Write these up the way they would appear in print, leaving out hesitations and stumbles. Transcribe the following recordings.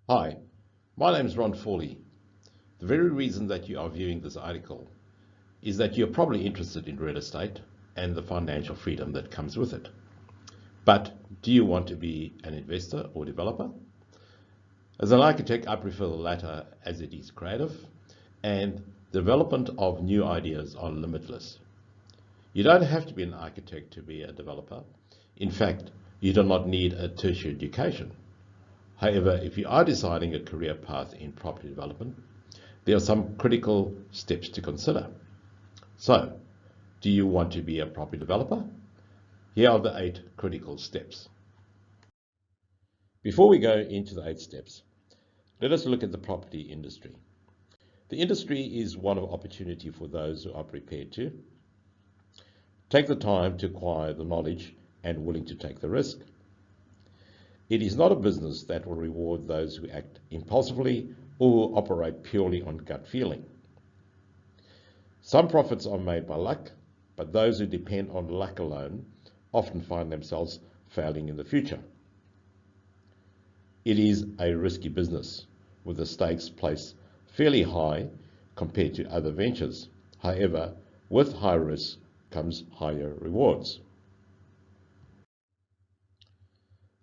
Hi, my name is Ron Forley. The very reason that you are viewing this article is that you're probably interested in real estate and the financial freedom that comes with it. But do you want to be an investor or developer? As an architect, I prefer the latter as it is creative and the development of new ideas are limitless. You don't have to be an architect to be a developer. In fact, you do not need a tertiary education. However, if you are deciding a career path in property development, there are some critical steps to consider. So, do you want to be a property developer? Here are the 8 critical steps. Before we go into the 8 steps, let us look at the property industry. The industry is one of opportunity for those who are prepared to take the time to acquire the knowledge and willing to take the risk. It is not a business that will reward those who act impulsively or operate purely on gut feeling. Some profits are made by luck, but those who depend on luck alone often find themselves failing in the future. It is a risky business, with the stakes placed fairly high compared to other ventures. However, with high risk comes higher rewards.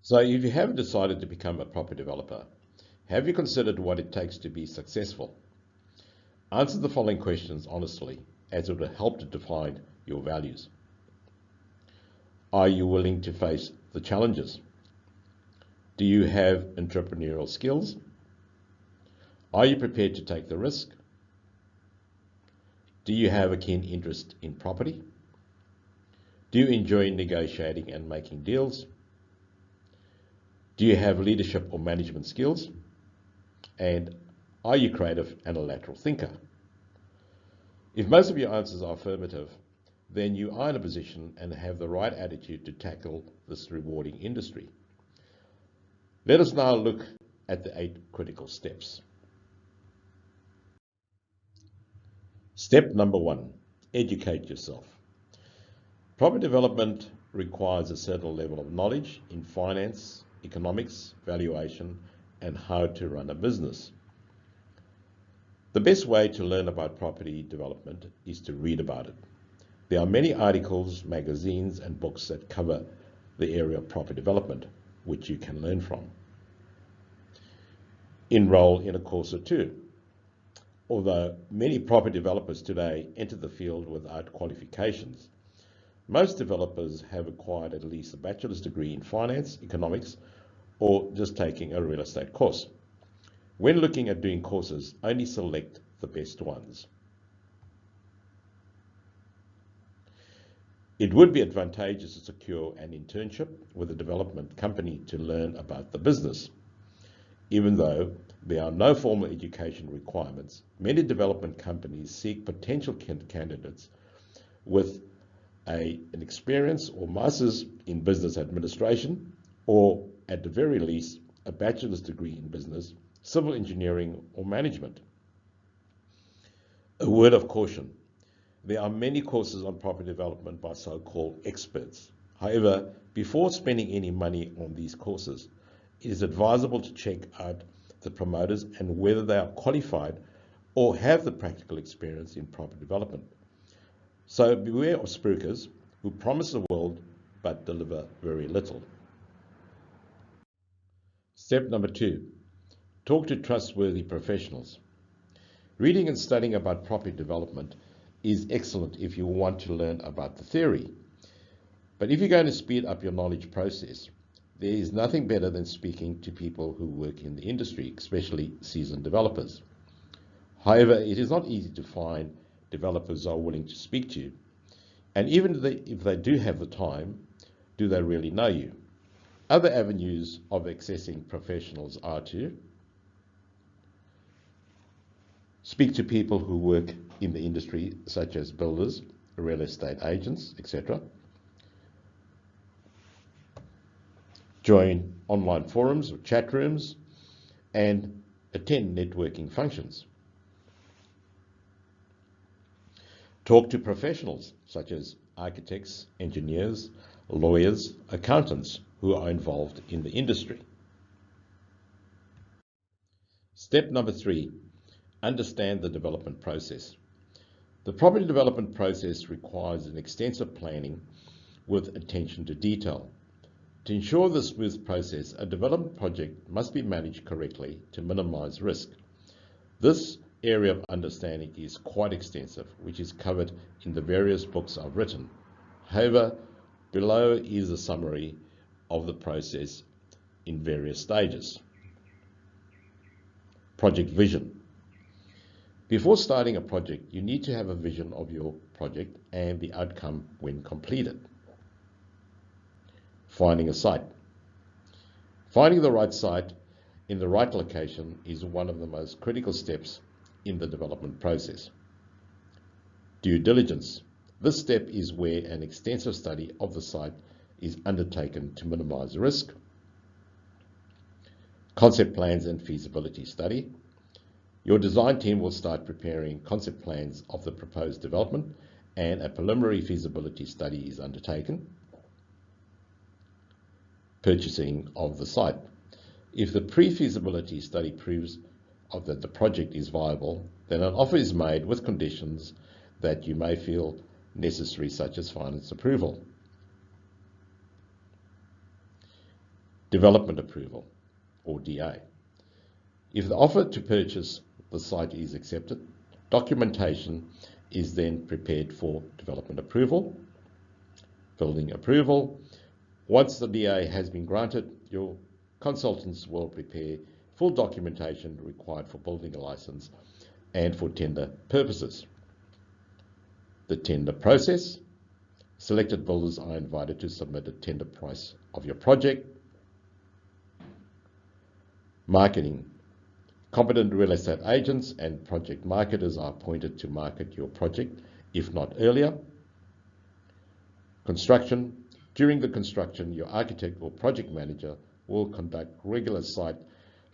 So if you haven't decided to become a property developer, have you considered what it takes to be successful? Answer the following questions honestly, as it will help to define your values. Are you willing to face the challenges? Do you have entrepreneurial skills? Are you prepared to take the risk? Do you have a keen interest in property? Do you enjoy negotiating and making deals? Do you have leadership or management skills? And are you creative and a lateral thinker? If most of your answers are affirmative, then you are in a position and have the right attitude to tackle this rewarding industry. Let us now look at the 8 critical steps. Step number 1, educate yourself. Property development requires a certain level of knowledge in finance, economics, valuation, and how to run a business. The best way to learn about property development is to read about it. There are many articles, magazines, and books that cover the area of property development, which you can learn from. Enroll in a course or two. Although many property developers today enter the field without qualifications, most developers have acquired at least a bachelor's degree in finance, economics, or just taking a real estate course. When looking at doing courses, only select the best ones. It would be advantageous to secure an internship with a development company to learn about the business. Even though there are no formal education requirements, many development companies seek potential candidates with an experience or master's in business administration, or at the very least, a bachelor's degree in business, civil engineering, or management. A word of caution. There are many courses on property development by so-called experts. However, before spending any money on these courses, it is advisable to check out the promoters and whether they are qualified or have the practical experience in property development. So beware of spruikers who promise the world but deliver very little. Step number 2, talk to trustworthy professionals. Reading and studying about property development is excellent if you want to learn about the theory. But if you're going to speed up your knowledge process, there is nothing better than speaking to people who work in the industry, especially seasoned developers. However, it is not easy to find developers who are willing to speak to you. And even if they do have the time, do they really know you? Other avenues of accessing professionals are to speak to people who work in the industry, such as builders, real estate agents, etc. Join online forums or chat rooms, and attend networking functions. Talk to professionals such as architects, engineers, lawyers, accountants who are involved in the industry. Step number 3, understand the development process. The property development process requires an extensive planning with attention to detail. To ensure the smooth process, a development project must be managed correctly to minimize risk. This area of understanding is quite extensive, which is covered in the various books I've written. However, below is a summary of the process in various stages. Project vision. Before starting a project, you need to have a vision of your project and the outcome when completed. Finding a site. Finding the right site in the right location is one of the most critical steps in the development process. Due diligence. This step is where an extensive study of the site is undertaken to minimize risk. Concept plans and feasibility study. Your design team will start preparing concept plans of the proposed development, and a preliminary feasibility study is undertaken. Purchasing of the site. If the pre-feasibility study proves that the project is viable, then an offer is made with conditions that you may feel necessary, such as finance approval. Development approval, or DA. If the offer to purchase the site is accepted, documentation is then prepared for development approval. Building approval. Once the DA has been granted, your consultants will prepare full documentation required for building a license and for tender purposes. The tender process. Selected builders are invited to submit a tender price of your project. Marketing. Competent real estate agents and project marketers are appointed to market your project, if not earlier. Construction. During the construction, your architect or project manager will conduct regular site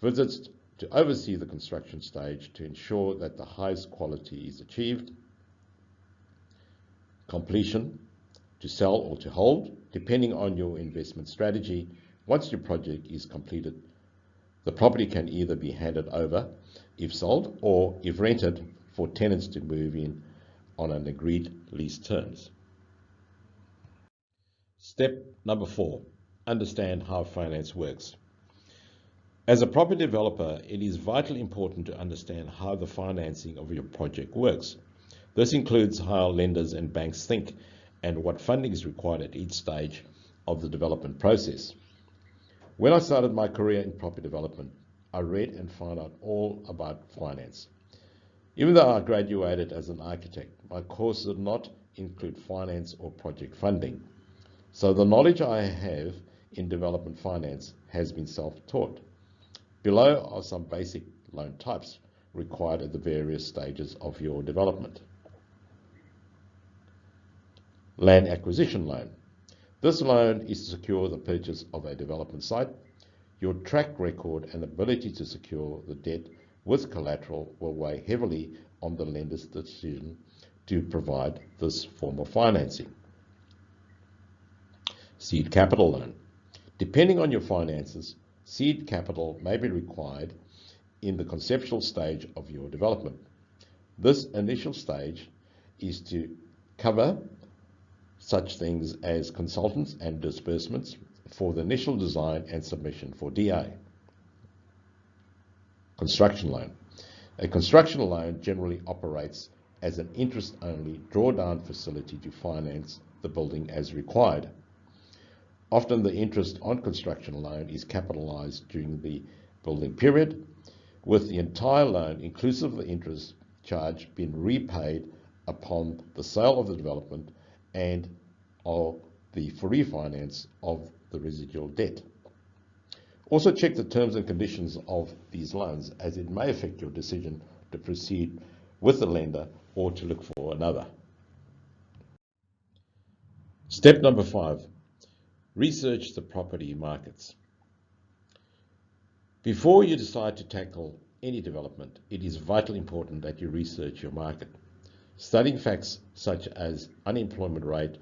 visits to oversee the construction stage to ensure that the highest quality is achieved. Completion. To sell or to hold, depending on your investment strategy. Once your project is completed, the property can either be handed over if sold, or if rented, for tenants to move in on an agreed lease terms. Step number 4, understand how finance works. As a property developer, it is vitally important to understand how the financing of your project works. This includes how lenders and banks think and what funding is required at each stage of the development process. When I started my career in property development, I read and found out all about finance. Even though I graduated as an architect, my course did not include finance or project funding. So the knowledge I have in development finance has been self-taught. Below are some basic loan types required at the various stages of your development. Land acquisition loan. This loan is to secure the purchase of a development site. Your track record and ability to secure the debt with collateral will weigh heavily on the lender's decision to provide this form of financing. Seed capital loan. Depending on your finances, seed capital may be required in the conceptual stage of your development. This initial stage is to cover such things as consultants and disbursements for the initial design and submission for DA. Construction loan. A construction loan generally operates as an interest-only drawdown facility to finance the building as required. Often the interest on construction loan is capitalized during the building period, with the entire loan, inclusive of the interest charge, being repaid upon the sale of the development and of the refinance of the residual debt. Also check the terms and conditions of these loans, as it may affect your decision to proceed with the lender or to look for another. Step number 5, research the property markets. Before you decide to tackle any development, it is vitally important that you research your market. Studying facts such as unemployment rate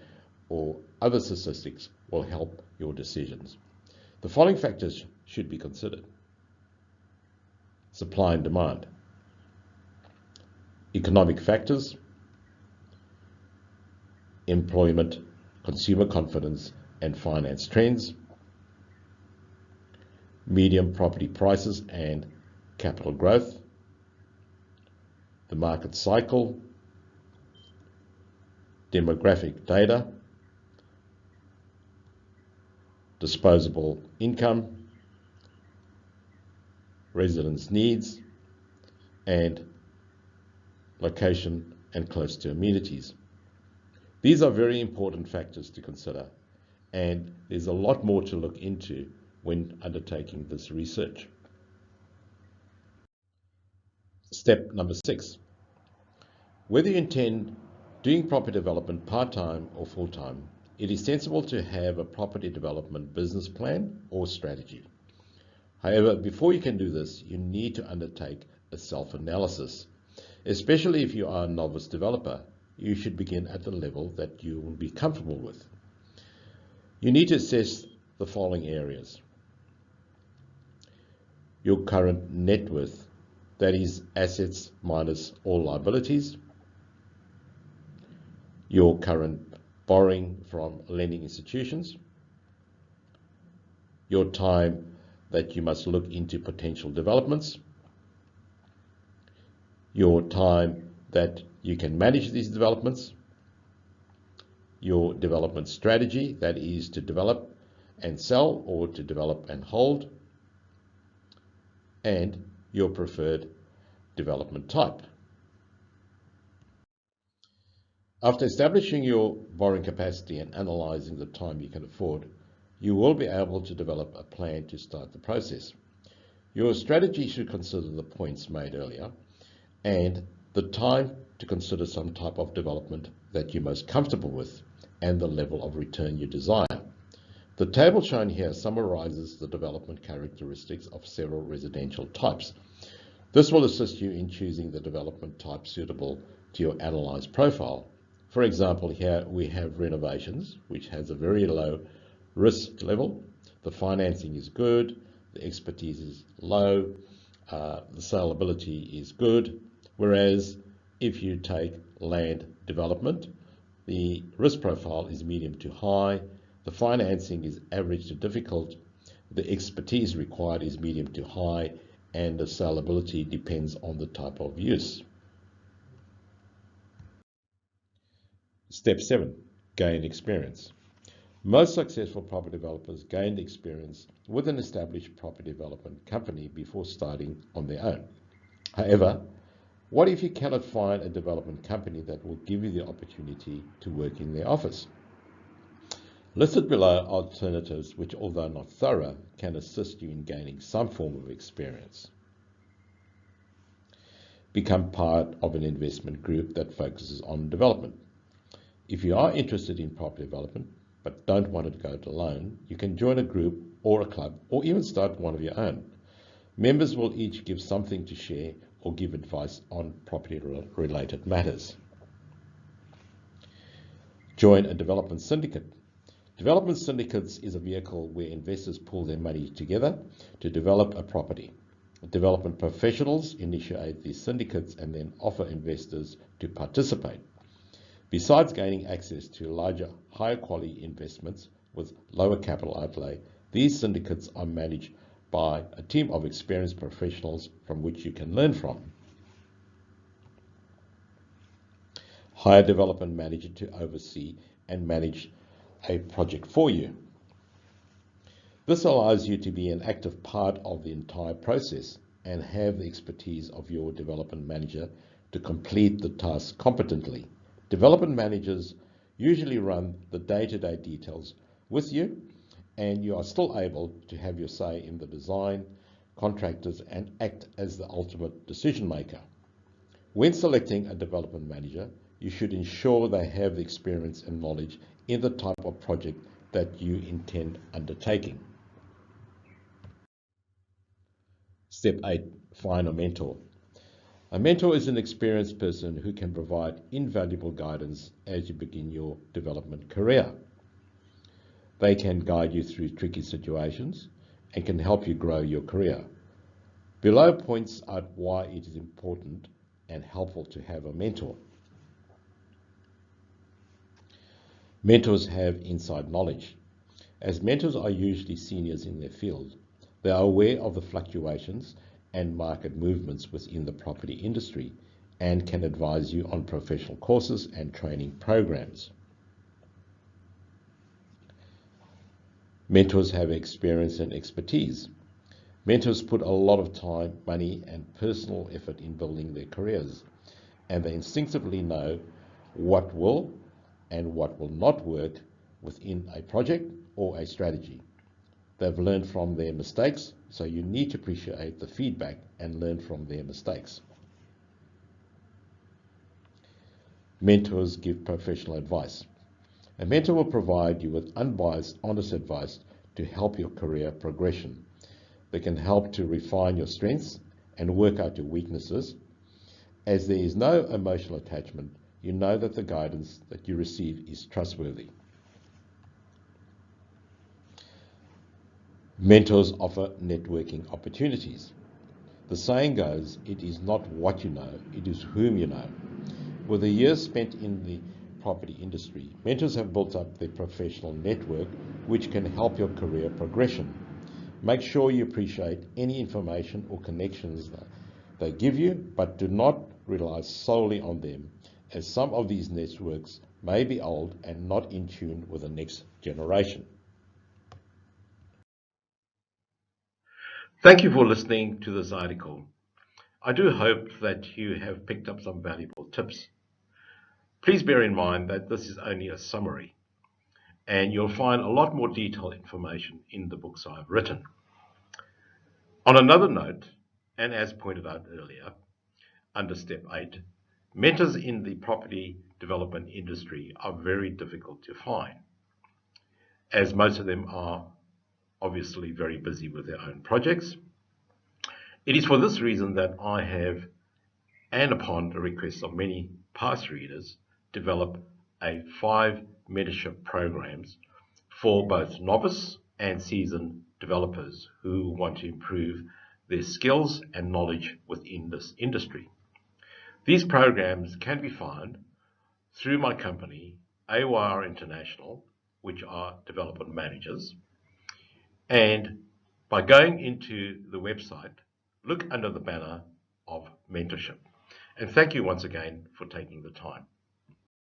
or other statistics will help your decisions. The following factors should be considered. supply and demand, economic factors, employment, consumer confidence and finance trends, medium property prices and capital growth, the market cycle, demographic data, disposable income, residents' needs, and location and close to amenities. These are very important factors to consider, and there's a lot more to look into when undertaking this research. Step number 6. Whether you intend doing property development part-time or full-time, it is sensible to have a property development business plan or strategy. However, before you can do this, you need to undertake a self-analysis. Especially if you are a novice developer, you should begin at the level that you will be comfortable with. You need to assess the following areas: your current net worth, that is assets minus all liabilities, your current borrowing from lending institutions, your time that you must look into potential developments, your time that you can manage these developments, your development strategy, that is to develop and sell or to develop and hold, and your preferred development type. After establishing your borrowing capacity and analyzing the time you can afford, you will be able to develop a plan to start the process. Your strategy should consider the points made earlier and the time to consider some type of development that you're most comfortable with and the level of return you desire. The table shown here summarizes the development characteristics of several residential types. This will assist you in choosing the development type suitable to your analyzed profile. For example, here we have renovations, which has a very low risk level. The financing is good, the expertise is low, the saleability is good. Whereas if you take land development, the risk profile is medium to high, the financing is average to difficult, the expertise required is medium to high, and the saleability depends on the type of use. Step 7. Gain experience. Most successful property developers gained experience with an established property development company before starting on their own. However, what if you cannot find a development company that will give you the opportunity to work in their office? Listed below are alternatives which, although not thorough, can assist you in gaining some form of experience. Become part of an investment group that focuses on development. If you are interested in property development but don't want to go it alone, you can join a group or a club or even start one of your own. Members will each give something to share or give advice on property-related matters. Join a development syndicate. Development syndicates is a vehicle where investors pool their money together to develop a property. Development professionals initiate these syndicates and then offer investors to participate. Besides gaining access to larger, higher quality investments with lower capital outlay, these syndicates are managed by a team of experienced professionals from which you can learn from. Hire a development manager to oversee and manage a project for you. This allows you to be an active part of the entire process and have the expertise of your development manager to complete the task competently. Development managers usually run the day-to-day details with you, and you are still able to have your say in the design, contractors, and act as the ultimate decision maker. When selecting a development manager, you should ensure they have the experience and knowledge in the type of project that you intend undertaking. Step 8. Find a mentor. A mentor is an experienced person who can provide invaluable guidance as you begin your development career. They can guide you through tricky situations and can help you grow your career. Below points out why it is important and helpful to have a mentor. Mentors have inside knowledge. As mentors are usually seniors in their field, they are aware of the fluctuations and market movements within the property industry and can advise you on professional courses and training programs. Mentors have experience and expertise. Mentors put a lot of time, money, and personal effort in building their careers, and they instinctively know what will and what will not work within a project or a strategy. They've learned from their mistakes, so you need to appreciate the feedback and learn from their mistakes. Mentors give professional advice. A mentor will provide you with unbiased, honest advice to help your career progression. They can help to refine your strengths and work out your weaknesses. As there is no emotional attachment, you know that the guidance that you receive is trustworthy. Mentors offer networking opportunities. The saying goes, it is not what you know, it is whom you know. With the years spent in the property industry, mentors have built up their professional network, which can help your career progression. Make sure you appreciate any information or connections that they give you, but do not rely solely on them, as some of these networks may be old and not in tune with the next generation. Thank you for listening to this article. I do hope that you have picked up some valuable tips. Please bear in mind that this is only a summary, and you'll find a lot more detailed information in the books I've written. On another note, and as pointed out earlier, under step 8, mentors in the property development industry are very difficult to find, as most of them are obviously very busy with their own projects. It is for this reason that I have, and upon the request of many past readers, developed 5 mentorship programs for both novice and seasoned developers who want to improve their skills and knowledge within this industry. These programs can be found through my company, AYR International, which are development managers, and by going into the website, look under the banner of mentorship. And thank you once again for taking the time.